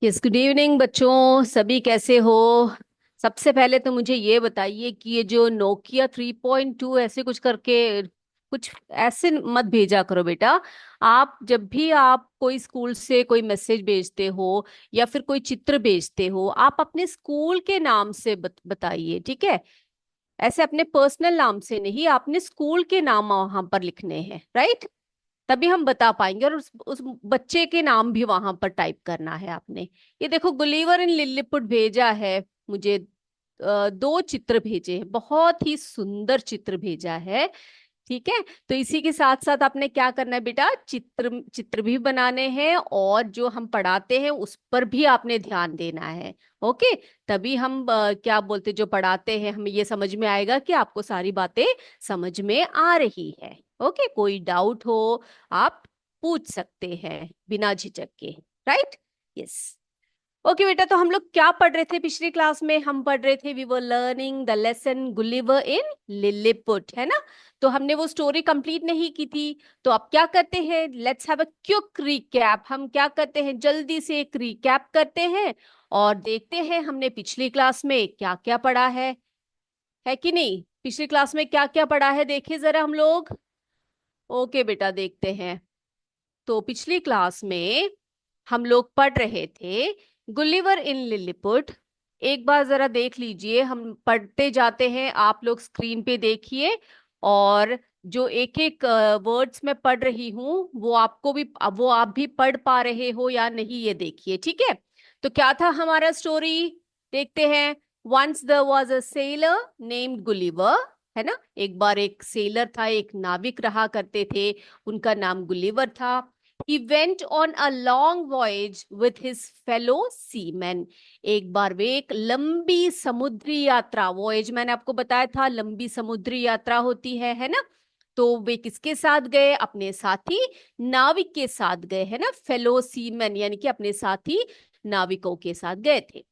Yes, good evening बच्चों। सभी कैसे हो? सबसे पहले तो मुझे ये बताइए कि ये जो नोकिया 3.2 ऐसे कुछ करके कुछ ऐसे मत भेजा करो बेटा। आप जब भी आप कोई स्कूल से कोई मैसेज भेजते हो या फिर कोई चित्र भेजते हो, आप अपने स्कूल के नाम से बताइए, ठीक है? ऐसे अपने पर्सनल नाम से नहीं, आपने स्कूल के नाम वहां पर लिखने हैं, राइट? तभी हम बता पाएंगे। और उस बच्चे के नाम भी वहां पर टाइप करना है आपने। ये देखो, गुलिवर इन लिलीपुट भेजा है मुझे। दो चित्र भेजे हैं, बहुत ही सुंदर चित्र भेजा है। ठीक है। तो इसी के साथ साथ आपने क्या करना है बेटा, चित्र चित्र भी बनाने हैं और जो हम पढ़ाते हैं उस पर भी आपने ध्यान देना है। ओके। तभी हम क्या बोलते, जो पढ़ाते हैं हमें ये समझ में आएगा कि आपको सारी बातें समझ में आ रही है। ओके, कोई डाउट हो आप पूछ सकते हैं बिना झिझक के। राइट? यस। ओके बेटा, तो हम लोग क्या पढ़ रहे थे पिछली क्लास में? हम पढ़ रहे थे, we were learning the lesson Gulliver in Lilliput, है ना? तो हमने वो स्टोरी कंप्लीट नहीं की थी। तो अब क्या करते हैं, let's have a quick recap. हम क्या करते हैं, जल्दी से एक रिकैप करते हैं और देखते हैं हमने पिछली क्लास में क्या क्या पढ़ा है कि नहीं? पिछली क्लास में क्या क्या पढ़ा है, देखिए जरा हम लोग। ओके बेटा, देखते हैं। तो पिछली क्लास में हम लोग पढ़ रहे थे गुलिवर इन लिलीपुट। एक बार जरा देख लीजिए, हम पढ़ते जाते हैं, आप लोग स्क्रीन पे देखिए। और जो एक एक वर्ड्स मैं पढ़ रही हूँ वो आपको भी, वो आप भी पढ़ पा रहे हो या नहीं, ये देखिए, ठीक है? तो क्या था हमारा स्टोरी, देखते हैं। Once there was a sailor named Gulliver, है ना? एक बार एक सेलर था, एक नाविक रहा करते थे, उनका नाम गुलिवर था। He went on a long voyage with his fellow seamen. एक बार वे एक लंबी समुद्री यात्रा, वॉयज मैंने आपको बताया था लंबी समुद्री यात्रा होती है ना? तो वे किसके साथ गए? अपने साथी नाविक के साथ गए, है ना? फेलो सीमैन यानी कि अपने साथी नाविकों के साथ गए थे।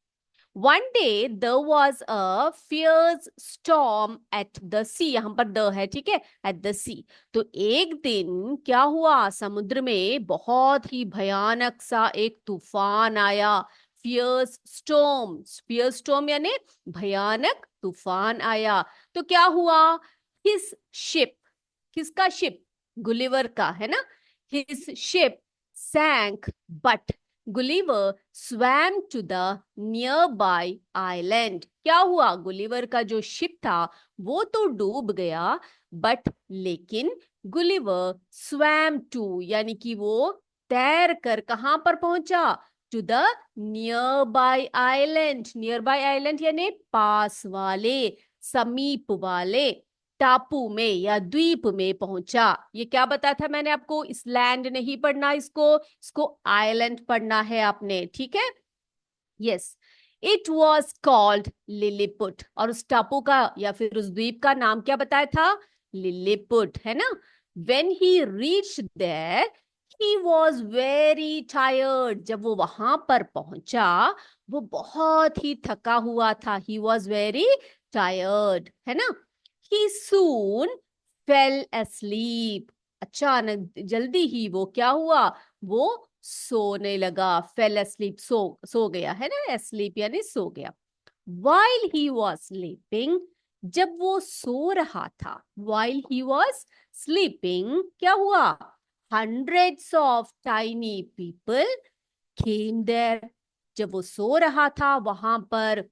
One day there was a fierce storm at the sea। यहां पर द है, ठीक है? At the sea। तो एक दिन क्या हुआ, समुद्र में बहुत ही भयानक सा एक तूफान आया। फियर्स स्टॉर्म यानी भयानक तूफान आया। तो क्या हुआ, हिस शिप, किसका शिप? गुलिवर का, है ना? His ship sank, but Gulliver swam to the nearby island. क्या हुआ, गुलिवर का जो शिप था वो तो डूब गया, बट लेकिन गुलिवर स्वैम टू यानी कि वो तैर कर कहां पर पहुंचा? To the nearby island. Nearby island यानी पास वाले, समीप वाले टापू में या द्वीप में पहुंचा। ये क्या बताया था मैंने आपको, इस लैंड नहीं पढ़ना, इसको इसको आइलैंड पढ़ना है आपने, ठीक है? Yes. It was called Lilliput. और उस टापू का या फिर उस द्वीप का नाम क्या बताया था? लिलीपुट, है ना? When he reach there he was very tired. जब वो वहां पर पहुंचा वो बहुत ही थका हुआ था। ही वॉज वेरी टायर्ड, है ना? ही सून फेल asleep। अचानक जल्दी ही वो क्या हुआ, वो सोने लगा। फेल asleep, सो गया, है ना? asleep यानी सो गया। while he was sleeping, जब वो सो रहा था, while he was sleeping, क्या हुआ? hundreds of tiny people came there। जब वो सो रहा था वहां पर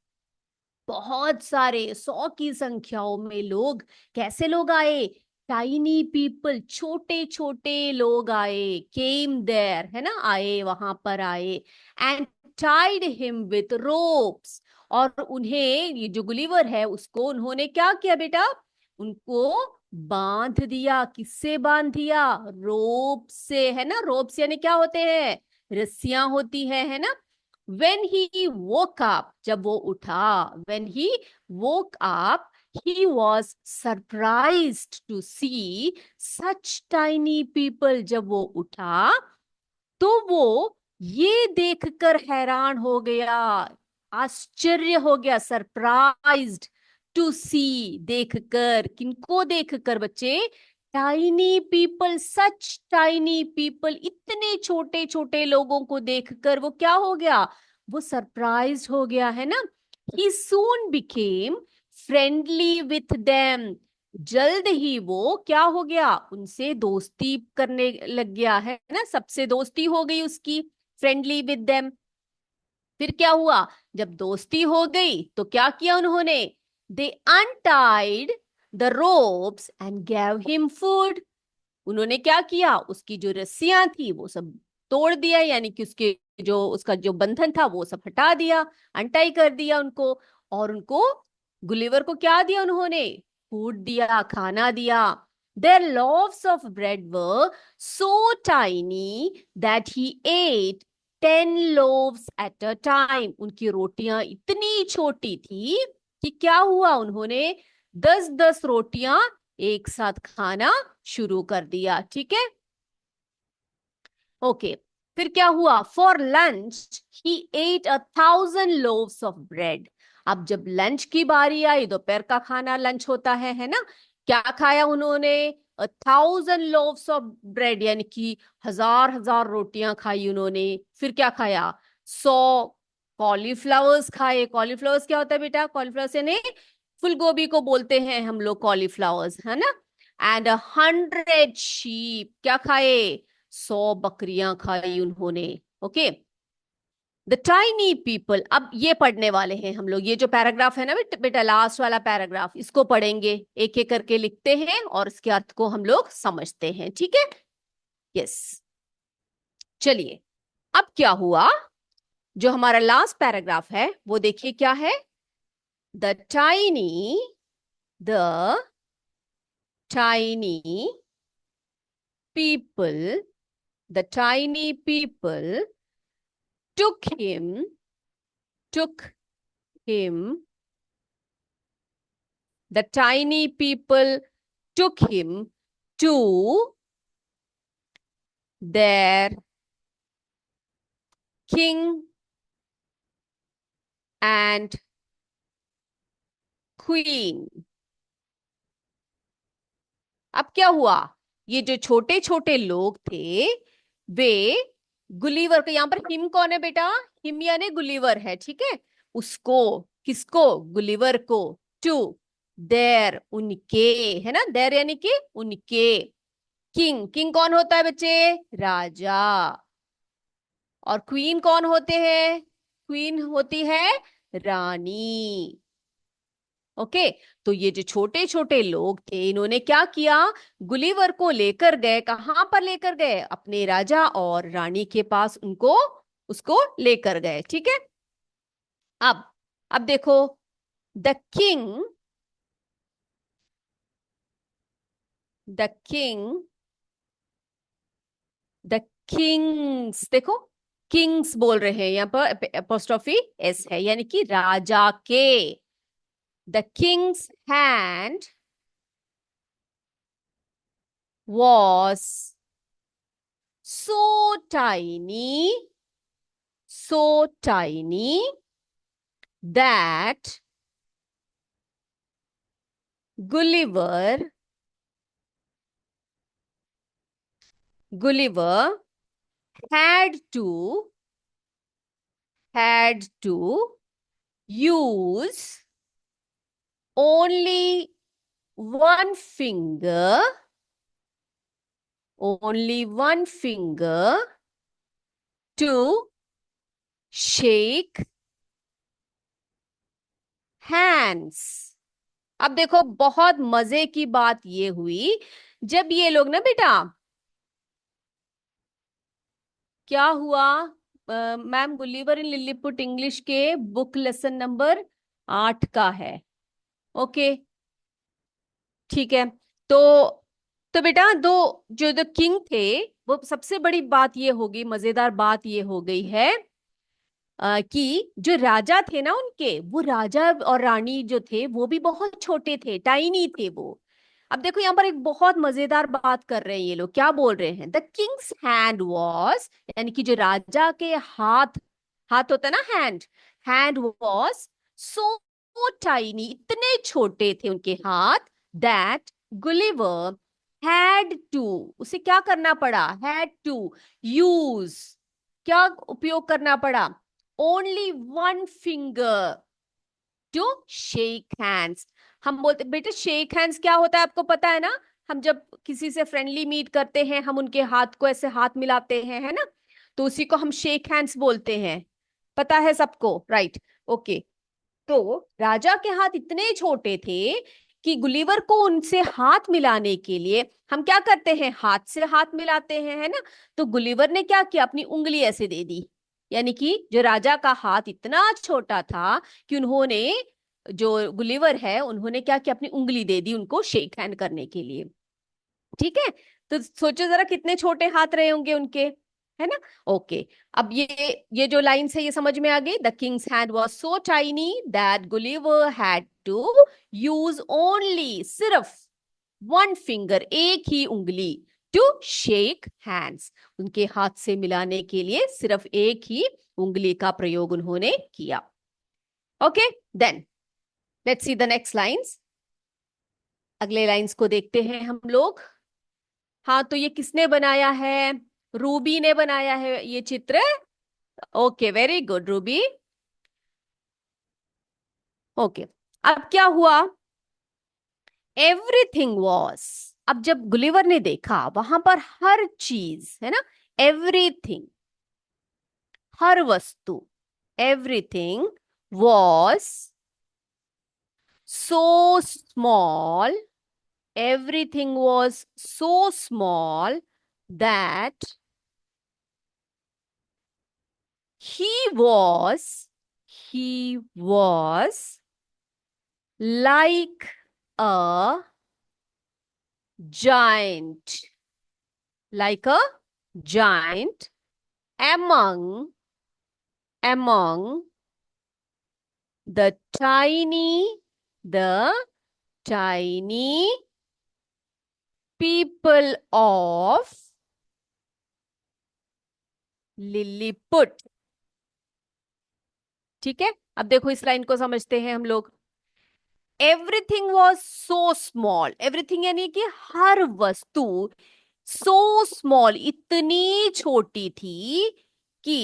बहुत सारे 100 की संख्याओं में लोग, कैसे लोग आए? टाइनी पीपल, छोटे छोटे लोग आए। केम देयर, है ना? आए, वहां पर आए। And tied him with ropes. और उन्हें, ये जो गुलिवर है उसको उन्होंने क्या किया बेटा? उनको बांध दिया। किससे बांध दिया? रोप से, है ना? रोप्स यानी क्या होते हैं? रस्सियां होती है ना? when he woke up, जब वो उठा, when he woke up, he was surprised to see such tiny people। जब वो उठा तो वो ये देखकर हैरान हो गया, आश्चर्य हो गया, सरप्राइज्ड टू सी, देखकर। किनको देखकर बच्चे? टाइनी पीपल, सच टाइनी पीपल, इतने छोटे छोटे लोगों को देखकर वो क्या हो गया, वो सरप्राइज हो गया है ना। ही सून बिकेम फ्रेंडली विथ देम, जल्द ही वो क्या हो गया, उनसे दोस्ती करने लग गया है ना, सबसे दोस्ती हो गई उसकी, फ्रेंडली विद देम। फिर क्या हुआ, जब दोस्ती हो गई तो क्या किया उन्होंने, they untied the ropes and gave him food, उन्होंने क्या किया, उसकी जो रस्सियां थी वो सब तोड़ दिया, यानी कि उसके जो उसका जो बंधन था वो सब हटा दिया, अनटाई कर दिया उनको, और उनको, गुलिवर को क्या दिया उन्होंने, फूड दिया, खाना दिया। Their loaves of bread were so tiny that he ate 10 loaves at a time. उनकी रोटियां इतनी छोटी थी कि क्या हुआ, उन्होंने 10-10 रोटियां एक साथ खाना शुरू कर दिया। ठीक है, ओके। फिर क्या हुआ, for lunch he ate 1,000 loaves of bread। अब जब लंच की बारी आई, दोपहर का खाना लंच होता है ना, क्या खाया उन्होंने, 1,000 loaves of bread, यानी कि 1000 रोटियां खाई उन्होंने। फिर क्या खाया, 100 कॉलीफ्लावर्स खाए। कॉलीफ्लावर्स क्या होता है बेटा, कॉलीफ्लावर्स यानी फूल गोभी को बोलते हैं हम लोग कॉलीफ्लावर्स, है ना। एंड 100 शीप, क्या खाए, 100 बकरियां खाई उन्होंने। ओके, द टाइनी पीपल, अब ये पढ़ने वाले हैं हम लोग, ये जो पैराग्राफ है ना बेटा, लास्ट वाला पैराग्राफ, इसको पढ़ेंगे, एक एक करके लिखते हैं और इसके अर्थ को हम लोग समझते हैं। ठीक है, यस। चलिए, अब क्या हुआ, जो हमारा लास्ट पैराग्राफ है वो देखिए क्या है, the tiny, the tiny people, the tiny people took him, took him, the tiny people took him to their king and queen। अब क्या हुआ, ये जो छोटे छोटे लोग थे वे गुलीवर को, यहां पर हिम कौन है बेटा, हिम यानी गुलीवर है, ठीक है, उसको, किसको, गुलीवर को, टू देर, उनके, है ना, देर यानी कि उनके, किंग, किंग कौन होता है बच्चे, राजा, और क्वीन कौन होते हैं, क्वीन होती है रानी। ओके, तो ये जो छोटे छोटे लोग थे इन्होंने क्या किया, गुलिवर को लेकर गए, कहां पर लेकर गए, अपने राजा और रानी के पास, उनको, उसको लेकर गए। ठीक है, अब देखो, the king, the king, the Kings, देखो किंग्स बोल रहे हैं यहाँ पर, अपोस्ट्रोफी एस है, यानी कि राजा के, the king's hand was so tiny, so tiny that Gulliver, Gulliver had to use only one finger, only one finger to shake hands। अब देखो, बहुत मजे की बात ये हुई, जब ये लोग ना बेटा, क्या हुआ, ma'am Gulliver in Lilliput English के बुक लेसन नंबर 8 का है। ओके, ठीक है, तो बेटा दो, जो द किंग थे, वो सबसे बड़ी बात ये होगी, मजेदार बात ये हो गई है कि जो राजा थे ना उनके, वो राजा और रानी जो थे वो भी बहुत छोटे थे, टाइनी थे वो। अब देखो यहाँ पर एक बहुत मजेदार बात कर रहे हैं ये लोग, क्या बोल रहे हैं, द किंग्स हैंड वॉज, यानी कि जो राजा के हाथ, हाथ होता है ना hand, hand was so tiny, इतने छोटे थे उनके हाथ, दैट गुलिवर हैड टू, उसे क्या करना पड़ा, हैड टू यूज, क्या उपयोग करना पड़ा, only one finger to shake hands. हम बोलते बेटे शेक हैंड्स क्या होता है आपको पता है ना, हम जब किसी से फ्रेंडली मीट करते हैं हम उनके हाथ को ऐसे हाथ मिलाते हैं, है ना, तो उसी को हम शेक हैंड्स बोलते हैं, पता है सबको, राइट। ओके, तो राजा के हाथ इतने छोटे थे कि गुलिवर को उनसे हाथ मिलाने के लिए हम क्या करते हैं, हाथ से हाथ मिलाते हैं, है ना। तो गुलिवर ने क्या किया, अपनी उंगली ऐसे दे दी, यानी कि जो राजा का हाथ इतना छोटा था कि उन्होंने, जो गुलिवर है उन्होंने क्या किया, अपनी उंगली दे दी उनको शेक हैंड करने के लिए। ठीक है, तो सोचो जरा कितने छोटे हाथ रहे होंगे उनके, है ना। ओके, अब ये जो लाइन है ये समझ में आ गई। The king's hand was so tiny that Gulliver had to use only, सिर्फ वन फिंगर, एक ही उंगली, टू शेक हैंड्स, उनके हाथ से मिलाने के लिए सिर्फ एक ही उंगली का प्रयोग उन्होंने किया। Okay, then let's see the next lines. अगले लाइंस को देखते हैं हम लोग। हाँ, तो ये किसने बनाया है, रूबी ने बनाया है ये चित्र। Okay, very good Ruby. Okay, अब क्या हुआ, एवरीथिंग वॉज, अब जब गुलिवर ने देखा वहां पर हर चीज, है ना, एवरीथिंग, हर वस्तु, everything was so small, everything was so small that he was like a giant, like a giant among the the tiny people of Lilliput. ठीक है, अब देखो इस लाइन को समझते हैं हम लोग। Everything was so small, everything यानी कि हर वस्तु, सो स्मॉल इतनी छोटी थी कि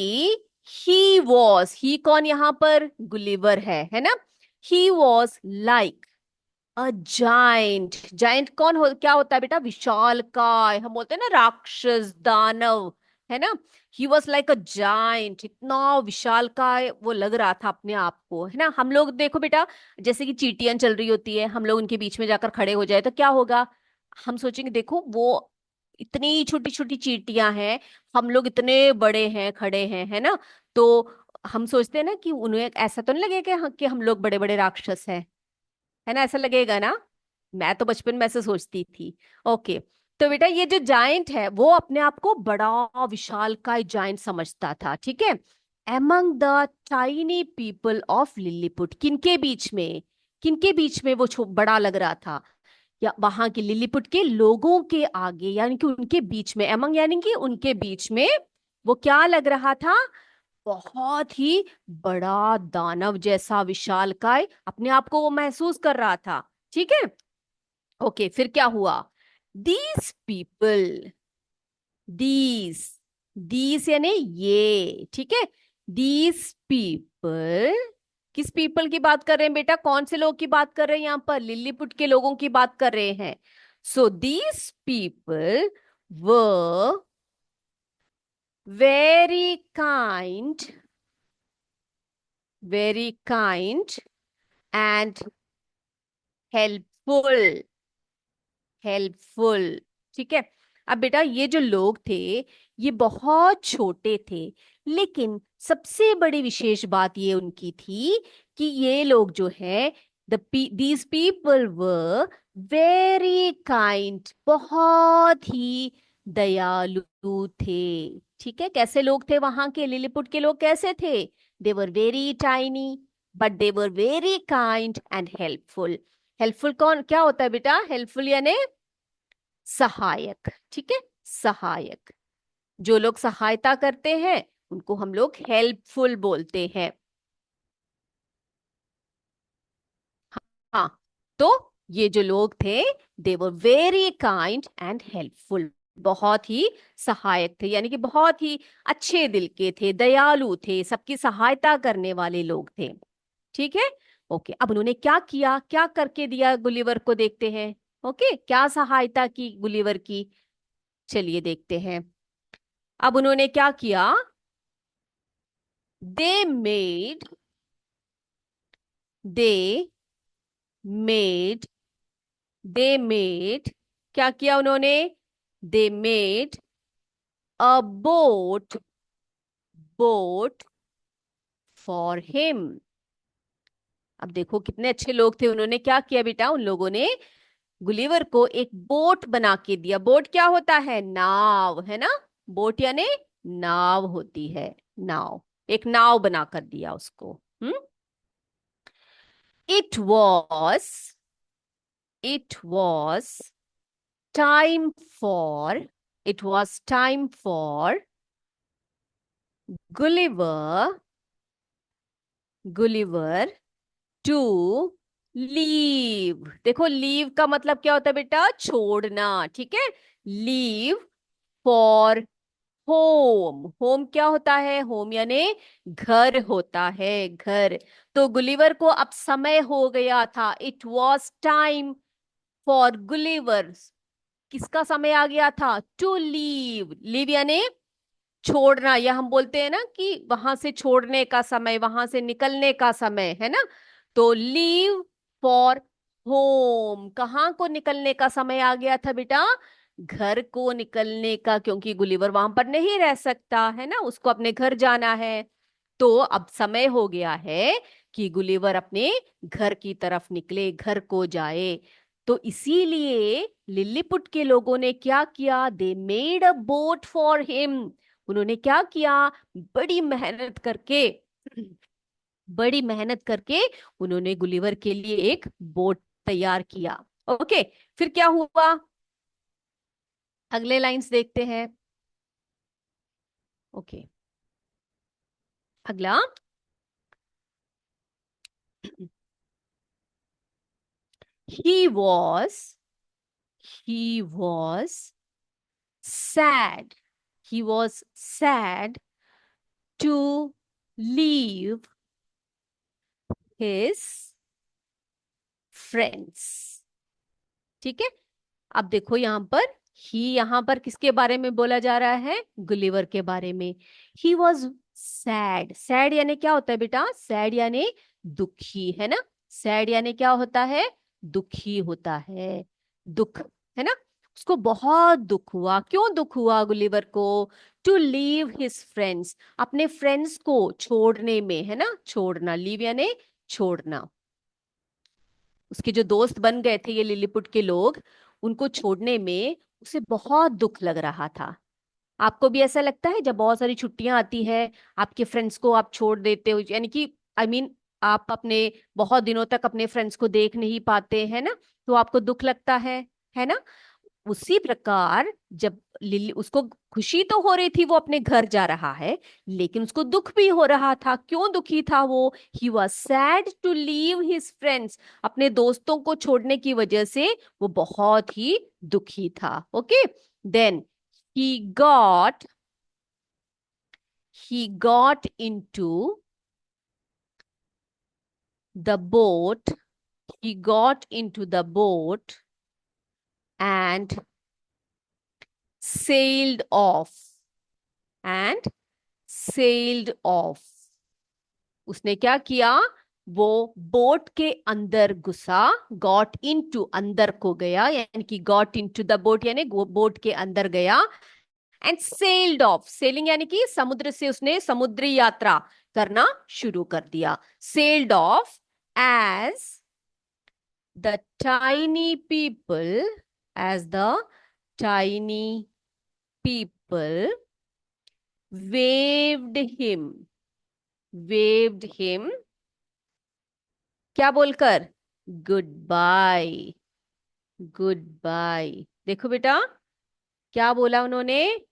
ही वॉज, ही कौन यहाँ पर, गुलिवर है ना, he was like a giant, giant कौन क्या होता है बेटा, विशाल काय, हम बोलते हैं ना राक्षस दानव, है ना। He was like a giant, इतना विशाल काय वो लग रहा था अपने आप को, है ना। हम लोग देखो बेटा, जैसे कि चींटियां चल रही होती है, हम लोग उनके बीच में जाकर खड़े हो जाए तो क्या होगा, हम सोचेंगे देखो वो इतनी छोटी छोटी चींटियां हैं, हम लोग इतने बड़े हैं खड़े हैं, है ना। तो हम सोचते हैं ना कि उन्हें ऐसा तो नहीं लगेगा कि हम लोग बड़े बड़े राक्षस हैं, है ना, ऐसा लगेगा ना। मैं तो बचपन में ऐसे सोचती थी। ओके, तो बेटा ये जो जायंट है वो अपने आप को बड़ा विशाल का जायंट समझता था, ठीक है। Among the tiny people of Lilliput, किनके बीच में वो बड़ा लग रहा था, या वहां के लिलीपुट के लोगों के आगे, यानी कि उनके बीच में, एमंग यानी कि उनके बीच में वो क्या लग रहा था, बहुत ही बड़ा दानव जैसा विशालकाय अपने आप को वो महसूस कर रहा था। ठीक है, ओके, फिर क्या हुआ, दीज पीपल, दीज, दीज यानी ये, ठीक है, दीज पीपल, किस पीपल की बात कर रहे हैं बेटा, कौन से लोग की बात कर रहे हैं, यहां पर लिलीपुट के लोगों की बात कर रहे हैं। सो दीज पीपल व very kind, very kind and helpful, helpful। ठीक है, अब बेटा ये जो लोग थे ये बहुत छोटे थे, लेकिन सबसे बड़ी विशेष बात ये उनकी थी कि ये लोग जो है, these people were very kind, बहुत ही दयालु थे। ठीक है, कैसे लोग थे वहां के लिलीपुट के लोग, कैसे थे, they were very tiny but they were very kind and helpful। Helpful कौन क्या होता है बेटा, हेल्पफुल यानी सहायक, ठीक है, सहायक, जो लोग सहायता करते हैं उनको हम लोग हेल्पफुल बोलते हैं। हाँ, तो ये जो लोग थे, they were very kind and helpful, बहुत ही सहायक थे, यानी कि बहुत ही अच्छे दिल के थे, दयालु थे, सबकी सहायता करने वाले लोग थे। ठीक है। ओके, अब उन्होंने क्या किया, क्या करके दिया गुलिवर को, देखते हैं। ओके, क्या सहायता की गुलिवर की, चलिए देखते हैं। अब उन्होंने क्या किया, they made they made they made क्या किया उन्होंने, they made a boat for him. अब देखो कितने अच्छे लोग थे, उन्होंने क्या किया बेटा, उन लोगों ने गुलिवर को एक बोट बना के दिया। बोट क्या होता है, नाव, है ना। बोट यानी नाव होती है, नाव, एक नाव बना कर दिया उसको। Hmm. It was it was time for it was time for Gulliver Gulliver to leave. देखो लीव का मतलब क्या होता है बेटा, छोड़ना, ठीक है। Leave for home. होम क्या होता है, होम यानी घर होता है, घर। तो गुलिवर को अब समय हो गया था, it was time for Gulliver, किसका समय आ गया था, टू लीव। लीव यानी छोड़ना, या हम बोलते हैं ना कि वहां से छोड़ने का समय, वहां से निकलने का समय, है ना। तो लीव फॉर होम, कहाँ को निकलने का समय आ गया था बेटा, घर को निकलने का, क्योंकि गुलिवर वहां पर नहीं रह सकता, है ना, उसको अपने घर जाना है। तो अब समय हो गया है कि गुलिवर अपने घर की तरफ निकले, घर को जाए। तो इसीलिए लिलीपुट के लोगों ने क्या किया, they made a boat for him. उन्होंने क्या किया, बड़ी मेहनत करके बड़ी मेहनत करके उन्होंने गुलिवर के लिए एक बोट तैयार किया। ओके, फिर क्या हुआ, अगले लाइंस देखते हैं। ओके, अगला, he was he was sad he was sad to leave his friends। ठीक है। अब देखो यहां पर, ही यहां पर किसके बारे में बोला जा रहा है, गुलिवर के बारे में। ही वॉज सैड। सैड यानी क्या होता है बेटा, सैड यानी दुखी, है ना। सैड यानी क्या होता है, दुखी होता है, दुख, है ना। उसको बहुत दुख हुआ, क्यों दुख हुआ गुलिवर को, टू लीव हिज फ्रेंड्स, अपने फ्रेंड्स को छोड़ने में, है ना, छोड़ना, लीव यानी छोड़ना। उसके जो दोस्त बन गए थे ये लिलीपुट के लोग, उनको छोड़ने में उसे बहुत दुख लग रहा था। आपको भी ऐसा लगता है जब बहुत सारी छुट्टियां आती है, आपके फ्रेंड्स को आप छोड़ देते हो, यानी कि आई मीन आप अपने बहुत दिनों तक अपने फ्रेंड्स को देख नहीं पाते, है ना, तो आपको दुख लगता है ना। उसी प्रकार जब लिली, उसको खुशी तो हो रही थी वो अपने घर जा रहा है, लेकिन उसको दुख भी हो रहा था। क्यों दुखी था वो, he was sad to leave his friends, अपने दोस्तों को छोड़ने की वजह से वो बहुत ही दुखी था। Okay, then he got he got into the boat he got into the boat and sailed off and sailed off। उसने क्या किया, वो बोट के अंदर घुसा, गॉट इनटू, अंदर को गया, यानी कि गॉट इनटू द बोट यानी बोट के अंदर गया, एंड सेल्ड ऑफ, सेलिंग यानी कि समुद्र से उसने समुद्री यात्रा करना शुरू कर दिया। Sailed off as the tiny people as the tiny people waved him waved him, क्या बोलकर, गुड बाय, गुड बाय। देखो बेटा क्या बोला उन्होंने,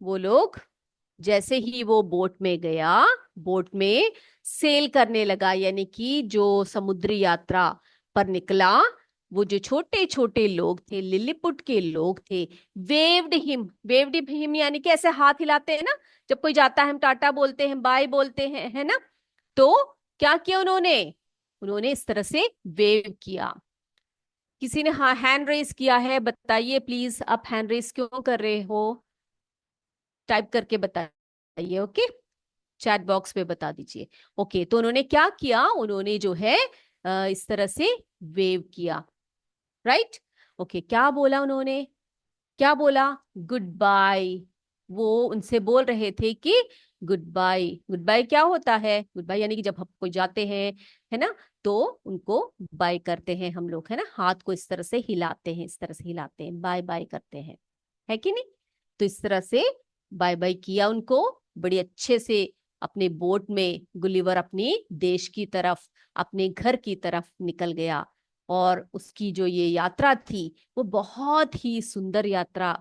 वो लोग जैसे ही वो बोट में गया, बोट में सेल करने लगा, यानी कि जो समुद्री यात्रा पर निकला, वो जो छोटे छोटे लोग थे, लिलीपुट के लोग थे, वेव्ड हिम यानी कि ऐसे हाथ हिलाते हैं ना, जब कोई जाता है हम टाटा बोलते हैं, बाय बोलते हैं, है ना। तो क्या किया उन्होंने, उन्होंने इस तरह से वेव किया। किसी ने हाँ हैंड रेस किया है, बताइए प्लीज, आप हैंड रेस क्यों कर रहे हो, टाइप करके बताइए। ओके, चैट बॉक्स में बता दीजिए। ओके, तो उन्होंने क्या किया, उन्होंने जो है इस तरह से वेव किया, राइट। ओके, क्या बोला उन्होंने, क्या बोला, गुड बाय। वो उनसे बोल रहे थे कि गुड बाय। गुड बाय क्या होता है, गुड बाय यानी कि जब हम कोई जाते हैं, है ना, तो उनको बाय करते हैं हम लोग, है ना, हाथ को इस तरह से हिलाते हैं, इस तरह से हिलाते हैं, बाय बाय करते हैं, है कि नहीं। तो इस तरह से बाय बाय किया उनको बड़ी अच्छे से। अपने बोट में गुलिवर अपनी देश की तरफ, अपने घर की तरफ निकल गया। और उसकी जो ये यात्रा थी वो बहुत ही सुंदर यात्रा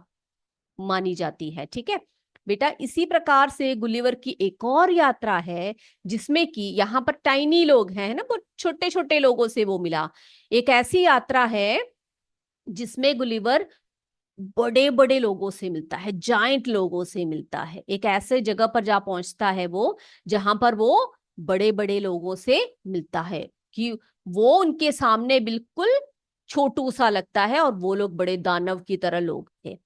मानी जाती है, ठीक है बेटा। इसी प्रकार से गुलिवर की एक और यात्रा है, जिसमें कि यहाँ पर टाइनी लोग हैं, है ना, बहुत छोटे छोटे लोगों से वो मिला। एक ऐसी यात्रा है जिसमें गुलिवर बड़े बड़े लोगों से मिलता है, जाइंट लोगों से मिलता है। एक ऐसे जगह पर जा पहुंचता है वो, जहां पर वो बड़े बड़े लोगों से मिलता है, कि वो उनके सामने बिल्कुल छोटू सा लगता है, और वो लोग बड़े दानव की तरह लोग थे।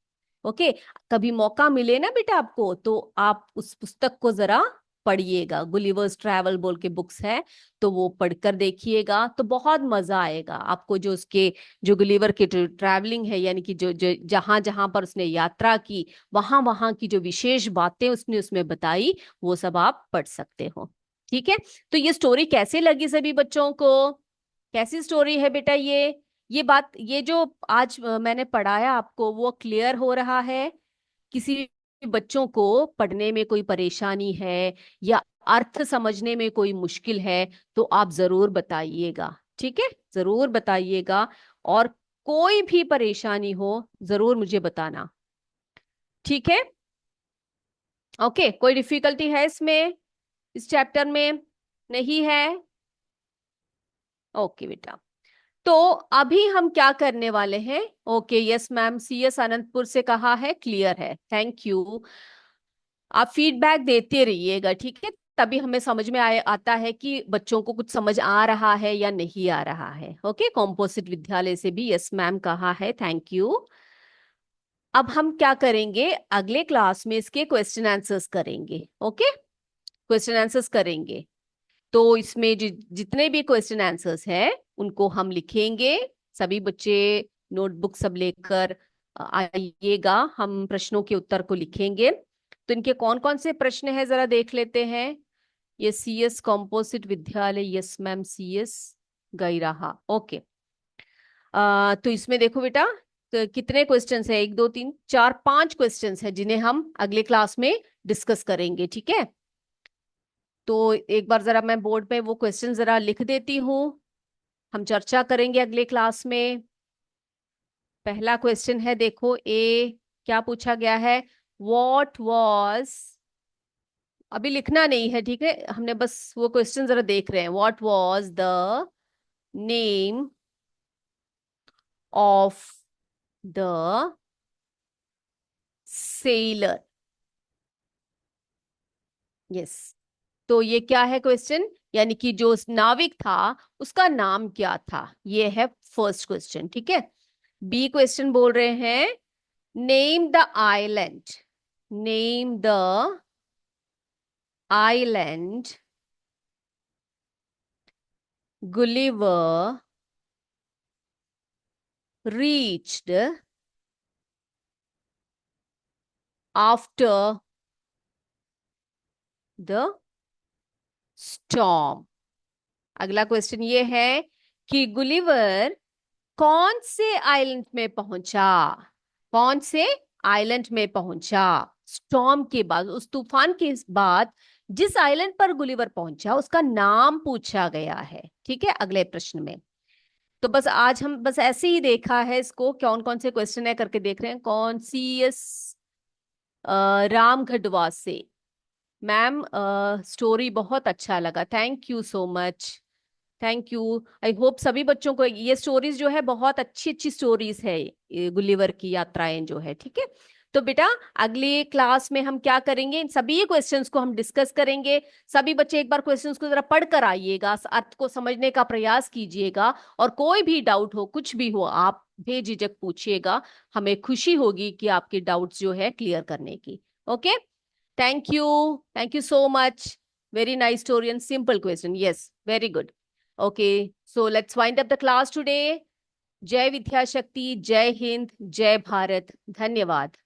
ओके, कभी मौका मिले ना बेटा आपको, तो आप उस पुस्तक को जरा पढ़िएगा, गुलिवर्स ट्रैवल बोल के बुक्स है, तो वो पढ़कर देखिएगा, तो बहुत मजा आएगा आपको। जो उसके जो गुलिवर की ट्रैवलिंग है, यानी कि जो जो जहां जहां पर उसने यात्रा की, वहां वहां की जो विशेष बातें उसने उसमें बताई, वो सब आप पढ़ सकते हो, ठीक है। तो ये स्टोरी कैसे लगी सभी बच्चों को, कैसी स्टोरी है बेटा ये बात, ये जो आज मैंने पढ़ाया आपको, वो क्लियर हो रहा है। किसी भी बच्चों को पढ़ने में कोई परेशानी है, या अर्थ समझने में कोई मुश्किल है, तो आप जरूर बताइएगा, ठीक है, जरूर बताइएगा। और कोई भी परेशानी हो जरूर मुझे बताना, ठीक है। ओके, कोई डिफिकल्टी है इसमें, इस चैप्टर में, नहीं है। ओके बेटा, तो अभी हम क्या करने वाले हैं। Okay, yes ma'am, CS Anantapur से कहा है, क्लियर है, थैंक यू। आप फीडबैक देते रहिएगा, ठीक है, तभी हमें समझ में आता है कि बच्चों को कुछ समझ आ रहा है या नहीं आ रहा है। ओके, कॉम्पोजिट विद्यालय से भी यस मैम कहा है, थैंक यू। अब हम क्या करेंगे, अगले क्लास में इसके क्वेश्चन आंसर्स करेंगे। ओके, क्वेश्चन आंसर्स करेंगे। तो इसमें जितने भी क्वेश्चन आंसर्स हैं उनको हम लिखेंगे। सभी बच्चे नोटबुक सब लेकर आइएगा, हम प्रश्नों के उत्तर को लिखेंगे। तो इनके कौन कौन से प्रश्न है जरा देख लेते हैं। ये CS कॉम्पोजिट विद्यालय, यस मैम, CS गैराहा, ओके। तो इसमें देखो बेटा, तो कितने क्वेश्चंस है, एक दो तीन चार पांच क्वेश्चंस है, जिन्हें हम अगले क्लास में डिस्कस करेंगे, ठीक है। तो एक बार जरा मैं बोर्ड पे वो क्वेश्चन जरा लिख देती हूँ, हम चर्चा करेंगे अगले क्लास में। पहला क्वेश्चन है, देखो ए, क्या पूछा गया है, व्हाट वाज, अभी लिखना नहीं है, ठीक है, हमने बस वो क्वेश्चन जरा देख रहे हैं। What was the name of the seller, yes. तो ये क्या है क्वेश्चन, यानी कि जो उस नाविक था उसका नाम क्या था, ये है फर्स्ट क्वेश्चन, ठीक है। बी क्वेश्चन बोल रहे हैं, name the island, name the island Gulliver reached after the storm. अगला क्वेश्चन ये है कि गुलिवर कौन से आइलैंड में पहुंचा, कौन से आइलैंड में पहुंचा स्टॉर्म के बाद, उस तूफान के बाद जिस आइलैंड पर गुलिवर पहुंचा उसका नाम पूछा गया है, ठीक है, अगले प्रश्न में। तो बस आज हम बस ऐसे ही देखा है इसको, कौन कौन से क्वेश्चन है करके देख रहे हैं। कौन CS राम गढ़वा से, मैम स्टोरी बहुत अच्छा लगा, thank you so much, thank you. I hope सभी बच्चों को ये स्टोरीज जो है बहुत अच्छी अच्छी स्टोरीज है, ये गुलिवर की यात्राएं जो है, ठीक है। तो बेटा अगली क्लास में हम क्या करेंगे, इन सभी क्वेश्चंस को हम डिस्कस करेंगे। सभी बच्चे एक बार क्वेश्चंस को जरा पढ़ कर आइएगा, अर्थ को समझने का प्रयास कीजिएगा, और कोई भी डाउट हो, कुछ भी हो, आप बेझिझक पूछिएगा। हमें खुशी होगी कि आपके डाउट्स जो है क्लियर करने की। Okay, thank you so much. Very nice story and simple question. Yes, very good. Okay, so let's wind up the class today. जय विद्या शक्ति, जय हिंद, जय भारत, धन्यवाद।